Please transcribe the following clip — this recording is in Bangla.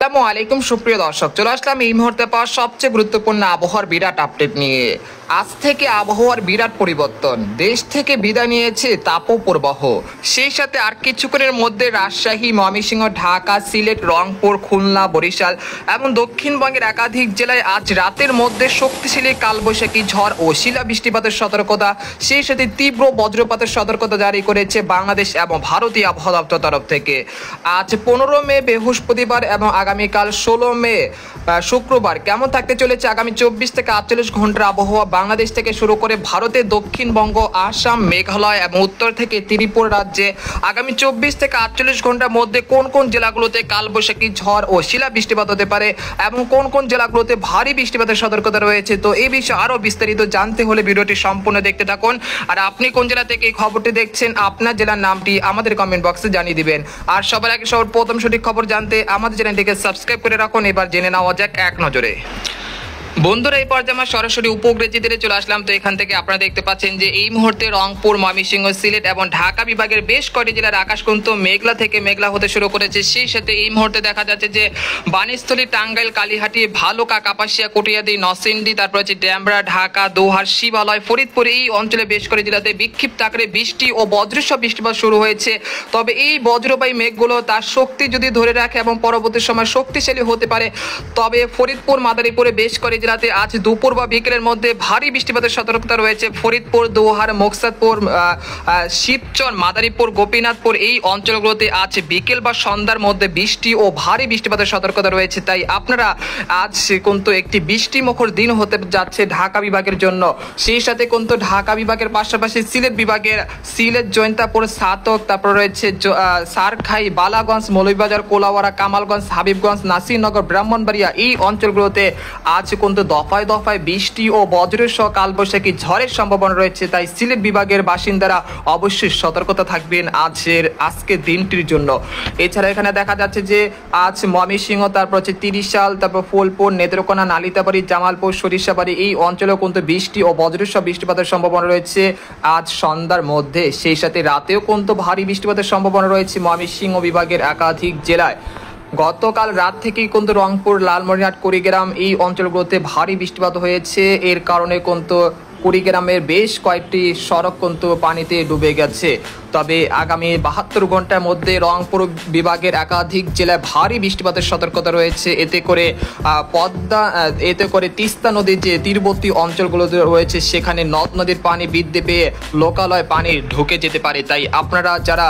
আসসালামু আলাইকুম সুপ্রিয় দর্শক, চলে আসলাম এই মুহূর্তে পাওয়া সবচেয়ে গুরুত্বপূর্ণ আবহাওয়ার বিরাট আপডেট নিয়ে। আজ থেকে আবহাওয়ার বিরাট পরিবর্তন, দেশ থেকে বিদায় নিয়েছে তাপপ্রবাহ। সেই সাথে আর কিছুক্ষণের মধ্যে রাজশাহী, ময়মনসিংহ, ঢাকা, সিলেট, রংপুর, খুলনা, বরিশাল এবং দক্ষিণবঙ্গের একাধিক জেলায় আজ রাতের মধ্যে শক্তিশালী কালবৈশাখী ঝড় ও শিলা বৃষ্টিপাতের সতর্কতা, সেই সাথে তীব্র বজ্রপাতের সতর্কতা জারি করেছে বাংলাদেশ এবং ভারতীয় আবহাওয়া দপ্তর তরফ থেকে। আজ 15 মে বৃহস্পতিবার এবং আগামীকাল 16 মে শুক্রবার কেমন থাকতে চলেছে আগামী 24 থেকে 48 ঘন্টার আবহাওয়া বাংলাদেশ থেকে শুরু করে ভারতের দক্ষিণবঙ্গ, আসাম, মেঘালয় এবং উত্তর থেকে ত্রিপুরা রাজ্যে আগামী 24 থেকে 48 ঘন্টার মধ্যে কোন কোন জেলাগুলোতে কালবৈশাখী ঝড় ও শিলা বৃষ্টিপাত হতে পারে এবং কোন কোন জেলাগুলোতে ভারী বৃষ্টিপাতের সতর্কতা রয়েছে। তো এই বিষয়ে আরো বিস্তারিত জানতে হলে ভিডিওটি সম্পূর্ণ দেখতে থাকুন। আর আপনি কোন জেলা থেকে এই খবরটি দেখছেন, আপনার জেলার নামটি আমাদের কমেন্ট বক্সে জানিয়ে দিবেন। আর সবার আগে সবার প্রথম সঠিক খবর জানতে আমাদের চ্যানেলটিকে সাবস্ক্রাইব করে রাখুন। এবার জেনে নেওয়া যাক এক নজরে। বন্ধুরা, এই পর্যায়ে আমরা সরাসরি উপগ্রহচিত্রে চলে আসলাম। তো এখান থেকে আপনারা দেখতে পাচ্ছেন যে এই মুহূর্তে রংপুর, ময়মনসিংহ, সিলেট এবং ঢাকা বিভাগের বেশ কয়েকটি জেলার আকাশ কিন্তু মেঘলা থেকে মেঘলা হতে শুরু করেছে। সেই সাথে এই মুহূর্তে দেখা যাচ্ছে যে বাণীস্থলী, টাঙ্গাইল, কালীহাটি, ভালুকা, কাপাসিয়া, কটিয়াদি, নরসিংদী, তারপর হচ্ছে ড্যামরা, ঢাকা, দোহার, শিবালয়, ফরিদপুর এই অঞ্চলে বেশ কয়েকটি জেলাতে বিক্ষিপ্ত আকারে বৃষ্টি ও বজ্রসহ বৃষ্টিপাত শুরু হয়েছে। তবে এই বজ্রবায়ী মেঘগুলো তার শক্তি যদি ধরে রাখে এবং পরবর্তী সময় শক্তিশালী হতে পারে, তবে ফরিদপুর, মাদারীপুরে বেশ কয়েকটি জেলাতে আজ দুপুর বা বিকেলের মধ্যে ভারী বৃষ্টিপাতের সতর্কতা রয়েছে। ফরিদপুর, দোহার, মোকসাদপুর, শিবচর, মাদারীপুর, গোপীনাথপুর এই অঞ্চলগুলোতে আজ বিকেল বা সন্ধ্যার মধ্যে বৃষ্টি ও ভারী বৃষ্টিপাতের সতর্কতা রয়েছে। তাই আপনারা আজ কিন্তু একটি বৃষ্টিমুখর দিন হতে যাচ্ছে ঢাকা বিভাগের জন্য। সেই সাথে কিন্তু ঢাকা বিভাগের পাশাপাশি সিলেট বিভাগের সিলেট, জৈন্তাপুর, সাতক, তারপর রয়েছে সারখাই, বালাগঞ্জ, মৌলভীবাজার, কোলাউড়া, কামালগঞ্জ, হাবিবগঞ্জ, নাসিরনগর, ব্রাহ্মণবাড়িয়া এই অঞ্চলগুলোতে আজ কিন্তু দফায় দফায় বৃষ্টি ও বজ্রসহ কালবৈশাখী ঝড়ের সম্ভাবনা রয়েছে। তাই সিলেট বিভাগের বাসিন্দারা অবশ্যই সতর্কতা থাকবেন আজকের দিনটির জন্য। এছাড়া এখানে দেখা যাচ্ছে যে আজ ময়মনসিংহ, তারপর হচ্ছে তিরিশাল, তারপর ফুলপুর, নেত্রকোনা, নালিতাবাড়ি, জামালপুর, সরিষাবাড়ি এই অঞ্চলেও কিন্তু বৃষ্টি ও বজ্রসহ বৃষ্টিপাতের সম্ভাবনা রয়েছে আজ সন্ধ্যার মধ্যে। সেই সাথে রাতেও কিন্তু ভারী বৃষ্টিপাতের সম্ভাবনা রয়েছে ময়মনসিংহ বিভাগের একাধিক জেলায়। গতকাল রাত থেকেই কিন্তু রংপুর, লালমনিরহাট, কুড়িগ্রাম এই অঞ্চলগুলোতে ভারী বৃষ্টিপাত হয়েছে। এর কারণে কিন্তু কুড়িগ্রামের বেশ কয়েকটি সড়ক কিন্তু পানিতে ডুবে গেছে। তবে আগামী 72 ঘন্টার মধ্যে রংপুর বিভাগের একাধিক জেলায় ভারী বৃষ্টিপাতের সতর্কতা রয়েছে। এতে করে তিস্তা নদীর যে তীরবর্তী অঞ্চলগুলো রয়েছে সেখানে নদ নদীর পানি বৃদ্ধি পেয়ে লোকালয় পানি ঢুকে যেতে পারে। তাই আপনারা যারা